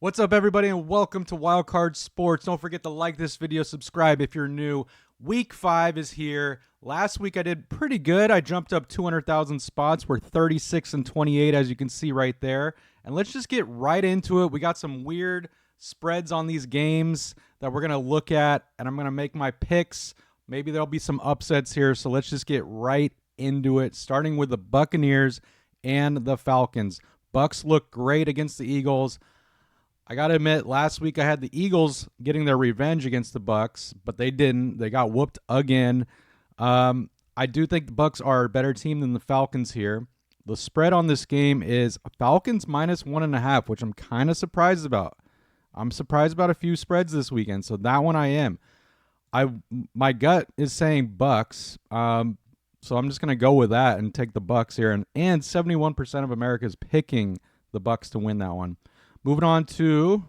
What's up, everybody, and welcome to Wildcard Sports. Don't forget to like this video, subscribe if you're new. Week 5 is here. Last week I did pretty good. I jumped up 200,000 spots. We're 36 and 28, as you can see right there. And let's just get right into it. We got some weird spreads on these games that we're going to look at, and I'm going to make my picks. Maybe there'll be some upsets here, so let's just get right into it, starting with the Buccaneers and the Falcons. Bucs look great against the Eagles. I got to admit, last week I had the Eagles getting their revenge against the Bucs, but they didn't. They got whooped again. I do think the Bucs are a better team than the Falcons here. The spread on this game is Falcons minus 1.5, which I'm kind of surprised about. I'm surprised about a few spreads this weekend, so that one I am. My gut is saying Bucs, so I'm just going to go with that and take the Bucs here. And 71% of America is picking the Bucs to win that one. Moving on to,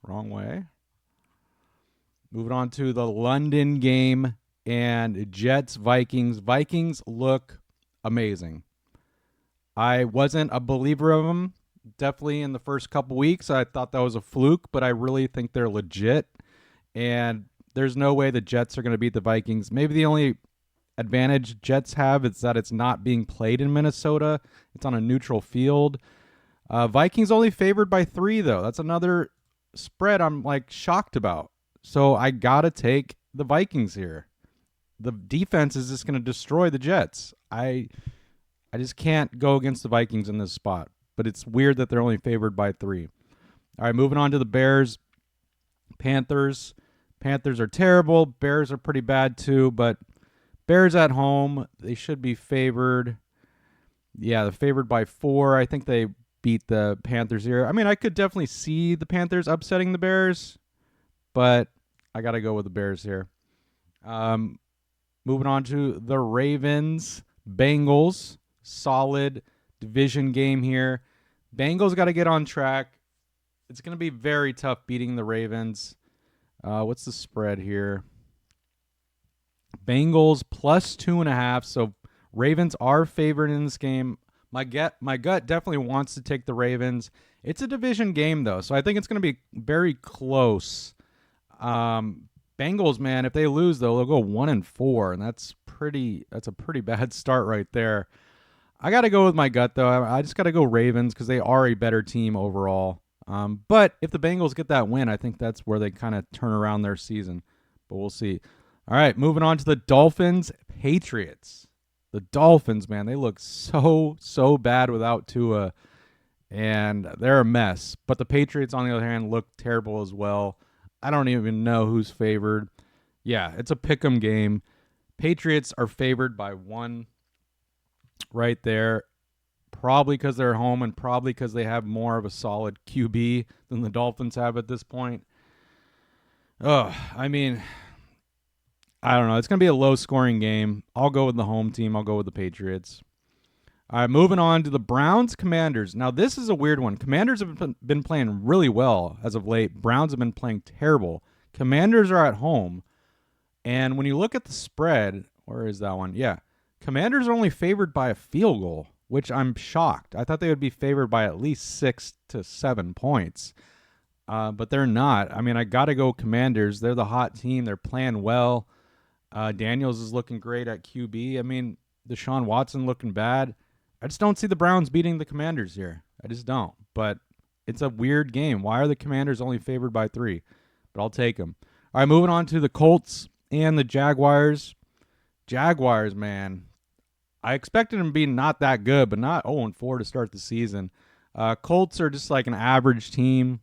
wrong way. Moving on to the London game and Jets-Vikings. Vikings look amazing. I wasn't a believer of them, definitely in the first couple weeks. I thought that was a fluke, but I really think they're legit. And there's no way the Jets are going to beat the Vikings. Maybe the only advantage Jets have is that it's not being played in Minnesota. It's on a neutral field. Vikings only favored by 3, though. That's another spread I'm shocked about. So I got to take the Vikings here. The defense is just going to destroy the Jets. I just can't go against the Vikings in this spot. But it's weird that they're only favored by 3. All right, moving on to the Bears. Panthers. Panthers are terrible. Bears are pretty bad too, but Bears at home, they should be favored. Yeah, they're favored by 4. I think they beat the Panthers here. I mean, I could definitely see the Panthers upsetting the Bears, but I got to go with the Bears here. Moving on to the Ravens. Bengals. Solid division game here. Bengals got to get on track. It's going to be very tough beating the Ravens. What's the spread here? Bengals plus 2.5. So Ravens are favored in this game. My gut definitely wants to take the Ravens. It's a division game, though, so I think it's going to be very close. Bengals, man, if they lose, though, they'll go 1-4, and that's a pretty bad start right there. I got to go with my gut, though. I just got to go Ravens because they are a better team overall. But if the Bengals get that win, I think that's where they kind of turn around their season. But we'll see. All right, moving on to the Dolphins-Patriots. The Dolphins, man, they look so bad without Tua, and they're a mess. But the Patriots, on the other hand, look terrible as well. I don't even know who's favored. Yeah, it's a pick'em game. Patriots are favored by 1 right there, probably because they're home and probably because they have more of a solid QB than the Dolphins have at this point. I mean, I don't know. It's going to be a low-scoring game. I'll go with the home team. I'll go with the Patriots. All right, moving on to the Browns-Commanders. Now, this is a weird one. Commanders have been playing really well as of late. Browns have been playing terrible. Commanders are at home. And when you look at the spread, where is that one? Yeah. Commanders are only favored by a field goal, which I'm shocked. I thought they would be favored by at least 6 to 7 points. But they're not. I mean, I got to go Commanders. They're the hot team. They're playing well. Daniels is looking great at QB. I mean, Deshaun Watson looking bad. I just don't see the Browns beating the Commanders here. I just don't. But it's a weird game. Why are the Commanders only favored by 3? But I'll take them. All right, moving on to the Colts and the Jaguars. Jaguars, man. I expected them to be not that good, but not 0-4 to start the season. Colts are just like an average team.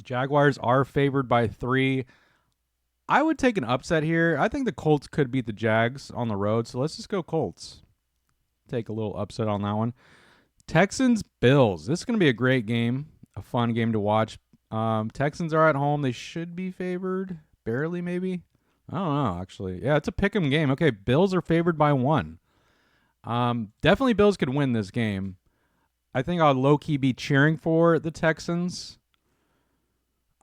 Jaguars are favored by 3. I would take an upset here. I think the Colts could beat the Jags on the road, so let's just go Colts. Take a little upset on that one. Texans-Bills. This is going to be a great game, a fun game to watch. Texans are at home. They should be favored. Barely, maybe. I don't know, actually. Yeah, it's a pick'em game. Okay, Bills are favored by 1. Definitely Bills could win this game. I think I'll low-key be cheering for the Texans.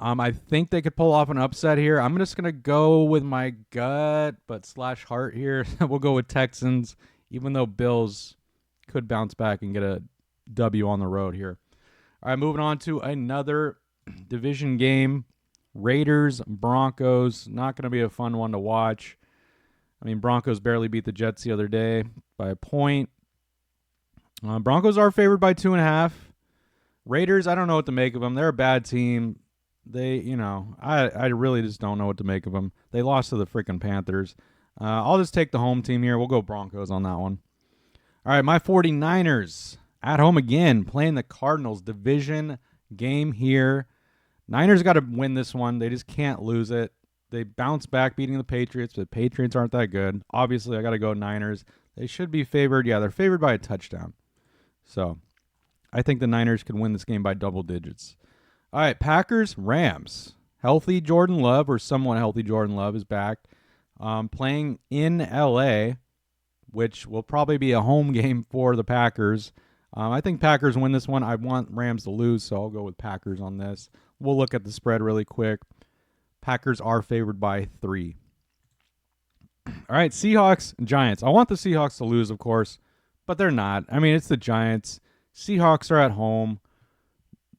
I think they could pull off an upset here. I'm just going to go with my gut, but slash heart here. We'll go with Texans, even though Bills could bounce back and get a W on the road here. All right, moving on to another division game. Raiders, Broncos. Not going to be a fun one to watch. I mean, Broncos barely beat the Jets the other day by a point. Broncos are favored by 2.5. Raiders, I don't know what to make of them. They're a bad team. I really just don't know what to make of them. They lost to the freaking Panthers. I'll just take the home team here. We'll go Broncos on that one. All right, my 49ers at home again, playing the Cardinals. Division game here. Niners got to win this one. They just can't lose it. They bounce back beating the Patriots, but the Patriots aren't that good. Obviously, I got to go Niners. They should be favored. Yeah, they're favored by a touchdown. So I think the Niners can win this game by double digits. All right, Packers, Rams. Healthy Jordan Love, or somewhat healthy Jordan Love, is back. Playing in L.A., which will probably be a home game for the Packers. I think Packers win this one. I want Rams to lose, so I'll go with Packers on this. We'll look at the spread really quick. Packers are favored by 3. All right, Seahawks, Giants. I want the Seahawks to lose, of course, but they're not. I mean, it's the Giants. Seahawks are at home.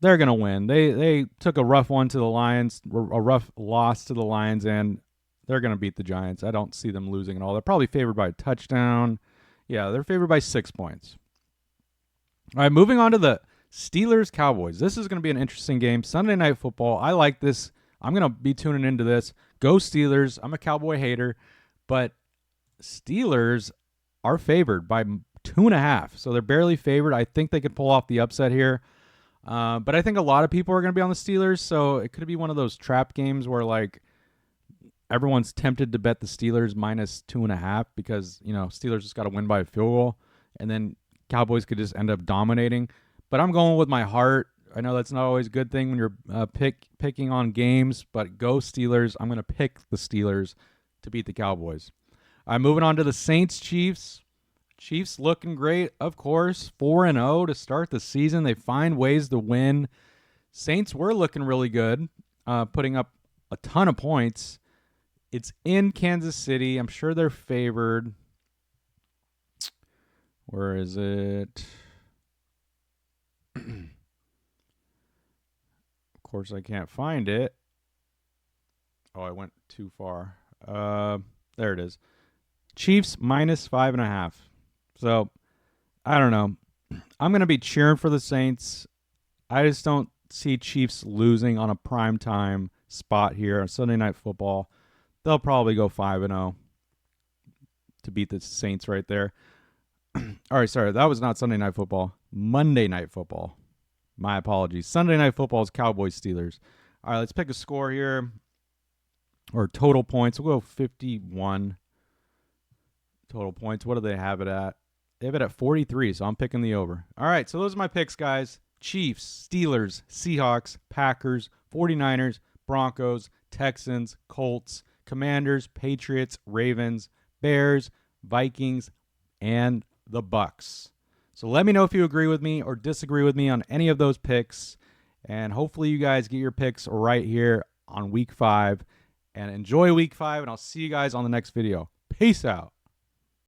They're going to win. They took a rough one to the Lions, a rough loss to the Lions, and they're going to beat the Giants. I don't see them losing at all. They're probably favored by a touchdown. Yeah, they're favored by 6 points. All right, moving on to the Steelers-Cowboys. This is going to be an interesting game. Sunday Night Football. I like this. I'm going to be tuning into this. Go Steelers. I'm a Cowboy hater, but Steelers are favored by 2.5, so they're barely favored. I think they could pull off the upset here. But I think a lot of people are going to be on the Steelers, so it could be one of those trap games where, like, everyone's tempted to bet the Steelers minus 2.5 because, Steelers just got to win by a field goal, and then Cowboys could just end up dominating. But I'm going with my heart. I know that's not always a good thing when you're picking on games, but go Steelers. I'm going to pick the Steelers to beat the Cowboys. All right, moving on to the Saints-Chiefs. Chiefs looking great, of course. 4-0 to start the season. They find ways to win. Saints were looking really good, putting up a ton of points. It's in Kansas City. I'm sure they're favored. Where is it? Of course, I can't find it. Oh, I went too far. There it is. Chiefs minus 5.5. So, I don't know. I'm going to be cheering for the Saints. I just don't see Chiefs losing on a primetime spot here on Sunday Night Football. They'll probably go 5-0 to beat the Saints right there. All right, sorry. That was not Sunday Night Football. Monday Night Football. My apologies. Sunday Night Football is Cowboys-Steelers. All right, let's pick a score here. Or total points. We'll go 51 total points. What do they have it at? They have it at 43, so I'm picking the over. All right, so those are my picks, guys. Chiefs, Steelers, Seahawks, Packers, 49ers, Broncos, Texans, Colts, Commanders, Patriots, Ravens, Bears, Vikings, and the Bucks. So let me know if you agree with me or disagree with me on any of those picks. And hopefully you guys get your picks right here on Week 5. And enjoy Week 5, and I'll see you guys on the next video. Peace out.